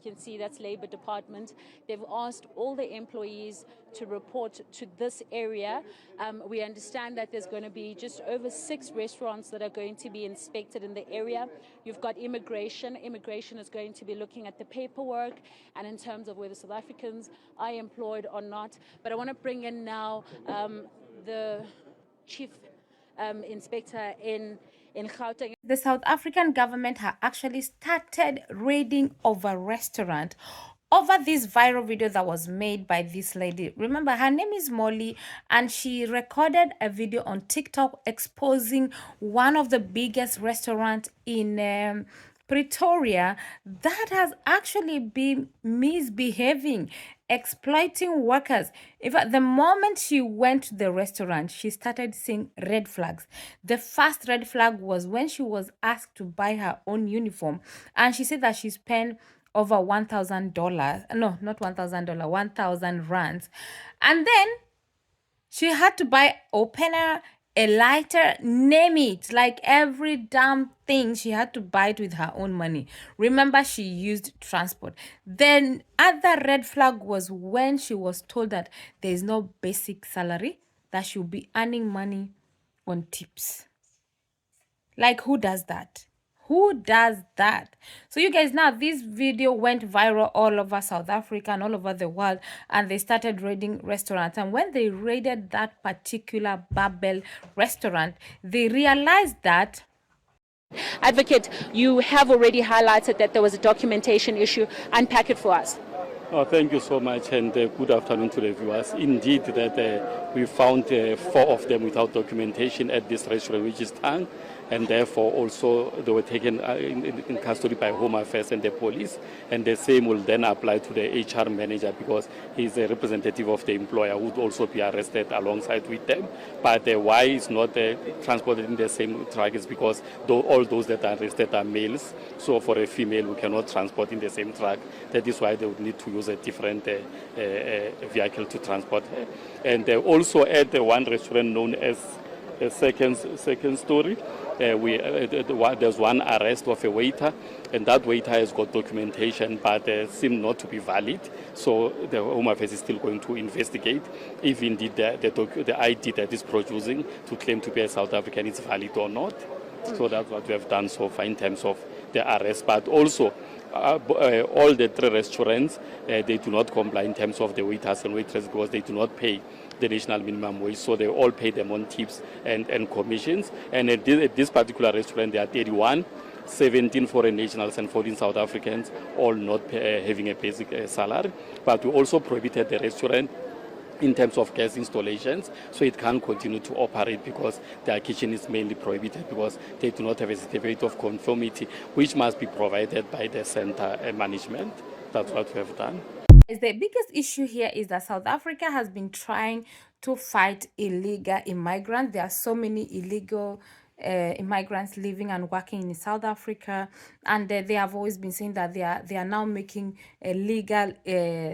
can see that's Labor Department. They've asked all the employees to report to this area. We understand that there's going to be just over 6 restaurants that are going to be inspected in the area. You've got immigration. Immigration is going to be looking at the paperwork and in terms of whether South Africans are employed or not. But I want to bring in now the chief inspector in Gauteng. The South African government had actually started raiding over a restaurant over this viral video that was made by this lady. Remember, her name is Molly, and she recorded a video on TikTok exposing one of the biggest restaurants in Pretoria that has actually been misbehaving, exploiting workers. In fact, the moment she went to the restaurant, she started seeing red flags. The first red flag was when she was asked to buy her own uniform, and she said that she spent over $1,000. No, not $1,000, 1,000 rands. And then she had to buy opener, a lighter, name it. Like every damn thing, she had to buy it with her own money. Remember, she used transport. Then other red flag was when she was told that there is no basic salary, that she'll be earning money on tips. Like, who does that? Who does that? So you guys, now this video went viral all over South Africa and all over the world, and they started raiding restaurants. And when they raided that particular Babel restaurant, they realized that Advocate, you have already highlighted that there was a documentation issue. Unpack it for us. Oh, thank you so much, and good afternoon to the viewers. Indeed, that we found 4 of them without documentation at this restaurant, which is Tang, and therefore also they were taken in custody by Home Affairs and the police, and the same will then apply to the HR manager because he's a representative of the employer who would also be arrested alongside with them. But why is not transported in the same truck is because all those that are arrested are males, so for a female we cannot transport in the same truck. That is why they would need to use a different vehicle to transport her. And also at the one restaurant known as Second Story, there's one arrest of a waiter, and that waiter has got documentation but seemed not to be valid. So the Home Affairs is still going to investigate if indeed the ID that is producing to claim to be a South African is valid or not. So that's what we have done so far in terms of the arrest. But also, all the 3 restaurants, they do not comply in terms of the waiters and waitresses because they do not pay the national minimum wage, so they all pay them on tips and commissions. And at this particular restaurant, there are 31, 17 foreign nationals and 14 South Africans, all not having a basic salary. But we also prohibited the restaurant in terms of gas installations, so it can't continue to operate because their kitchen is mainly prohibited because they do not have a certificate of conformity, which must be provided by the center management. That's what we have done. the biggest issue here is that South Africa has been trying to fight illegal immigrants. There are so many illegal immigrants living and working in South Africa, and they have always been saying that they are now making legal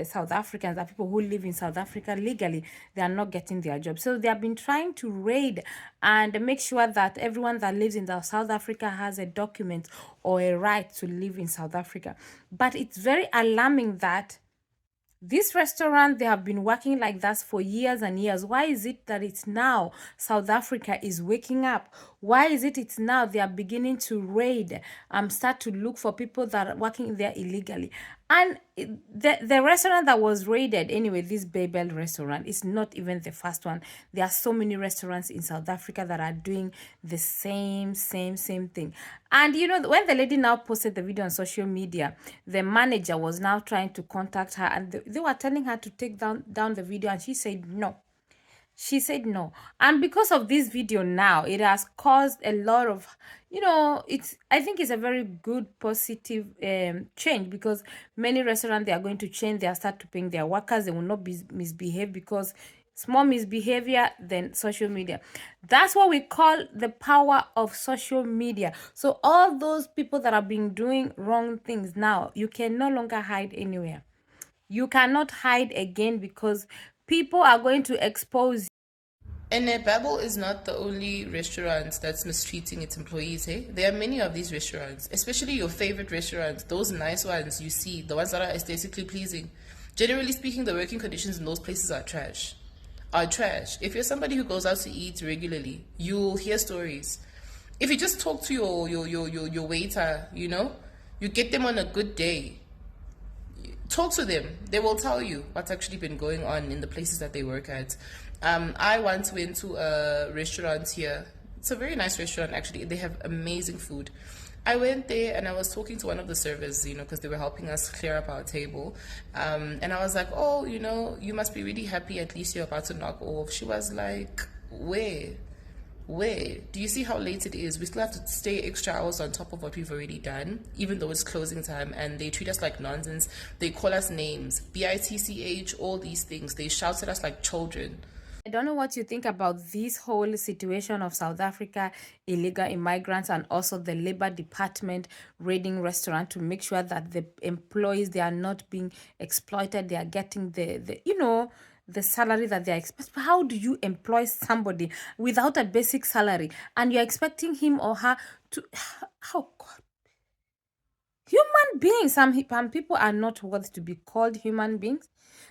South Africans, that people who live in South Africa legally, they are not getting their jobs. So they have been trying to raid and make sure that everyone that lives in South Africa has a document or a right to live in South Africa. But it's very alarming that this restaurant, they have been working like that for years and years. Why is it that it's now South Africa is waking up? Why is it's now they are beginning to raid, start to look for people that are working there illegally? And the restaurant that was raided, anyway, this Babel restaurant, is not even the first one. There are so many restaurants in South Africa that are doing the same thing. And you know, when the lady now posted the video on social media, the manager was now trying to contact her, and they were telling her to take down the video, and she said no. She said no. And because of this video now, it has caused a lot of, you know, I think it's a very good positive change, because many restaurants, they are going to change. They are start to paying their workers. They will not be misbehave, because small misbehavior than social media. That's what we call the power of social media. So all those people that have been doing wrong things now, you can no longer hide anywhere. You cannot hide again, because people are going to expose And Babel is not the only restaurant that's mistreating its employees, hey? There are many of these restaurants, especially your favorite restaurants, those nice ones you see, the ones that are aesthetically pleasing. Generally speaking, the working conditions in those places are trash. If you're somebody who goes out to eat regularly, you'll hear stories. If you just talk to your waiter, you know, you get them on a good day, talk to them. They will tell you what's actually been going on in the places that they work at. I once went to a restaurant here. It's a very nice restaurant, actually. They have amazing food. I went there and I was talking to one of the servers, you know, because they were helping us clear up our table. And I was like, oh, you know, you must be really happy, at least you're about to knock off. She was like, where? Do you see how late it is? We still have to stay extra hours on top of what we've already done, even though it's closing time, and they treat us like nonsense. They call us names, BITCH, all these things. They shout at us like children. I don't know what you think about this whole situation of South Africa, illegal immigrants, and also the Labor Department raiding restaurant to make sure that the employees, they are not being exploited, they are getting the salary that they are expecting. How do you employ somebody without a basic salary and you're expecting him or her to, how God? Human beings, some people are not worth to be called human beings.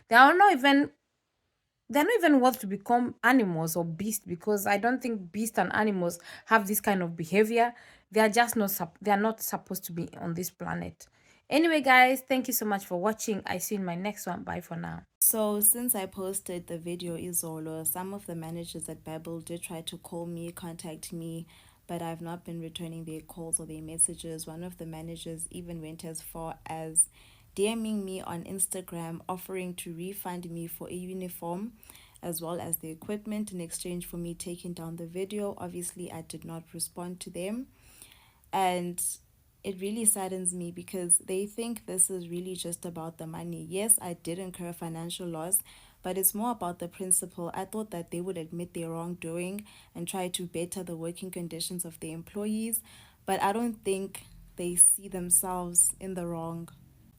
They're not even worth to become animals or beasts, because I don't think beasts and animals have this kind of behavior. They are just not they are not supposed to be on this planet. Anyway, guys, thank you so much for watching. I see you in my next one. Bye for now. So since I posted the video Izolo, some of the managers at Babel did try to call me, contact me, but I've not been returning their calls or their messages. One of the managers even went as far as DMing me on Instagram, offering to refund me for a uniform as well as the equipment in exchange for me taking down the video. Obviously, I did not respond to them, and it really saddens me because they think this is really just about the money. Yes, I did incur financial loss, but it's more about the principle. I thought that they would admit their wrongdoing and try to better the working conditions of their employees, but I don't think they see themselves in the wrong.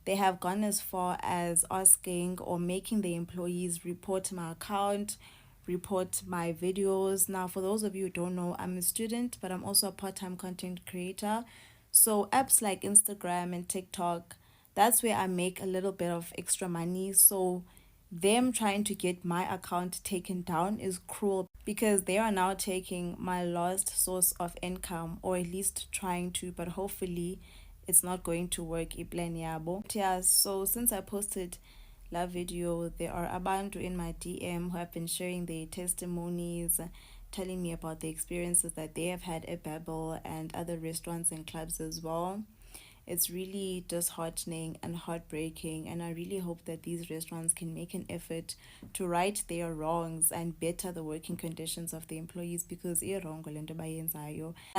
They have gone as far as asking or making the employees report my account, report my videos. Now, for those of you who don't know, I'm a student, but I'm also a part-time content creator. So apps like Instagram and TikTok, that's where I make a little bit of extra money. So them trying to get my account taken down is cruel, because they are now taking my last source of income, or at least trying to, but hopefully it's not going to work. Yeah, so since I posted that video, there are abantu in my DM who have been sharing their testimonies, telling me about the experiences that they have had at Babel and other restaurants and clubs as well. It's really disheartening and heartbreaking, and I really hope that these restaurants can make an effort to right their wrongs and better the working conditions of the employees, because I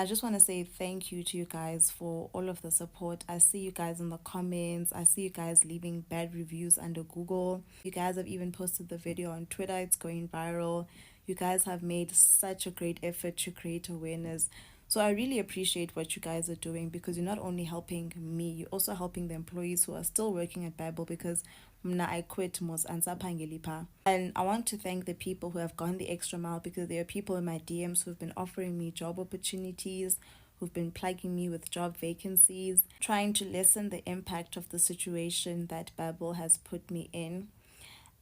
just want to say thank you to you guys for all of the support. I see you guys in the comments. I see you guys leaving bad reviews under Google. You guys have even posted the video on Twitter. It's going viral. You guys have made such a great effort to create awareness. So I really appreciate what you guys are doing, because you're not only helping me, you're also helping the employees who are still working at Babel, because I quit mos ansapangelipa. And I want to thank the people who have gone the extra mile, because there are people in my DMs who've been offering me job opportunities, who've been plugging me with job vacancies, trying to lessen the impact of the situation that Babel has put me in.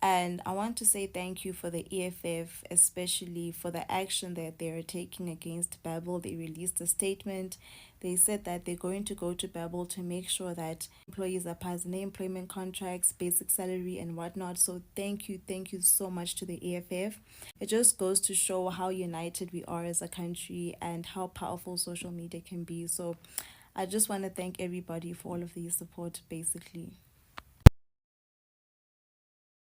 And I want to say thank you for the EFF, especially for the action that they are taking against Babel. They released a statement. They said that they're going to go to Babel to make sure that employees are passing their employment contracts, basic salary and whatnot. So thank you so much to the EFF. It just goes to show how united we are as a country and how powerful social media can be. So I just want to thank everybody for all of the support, basically.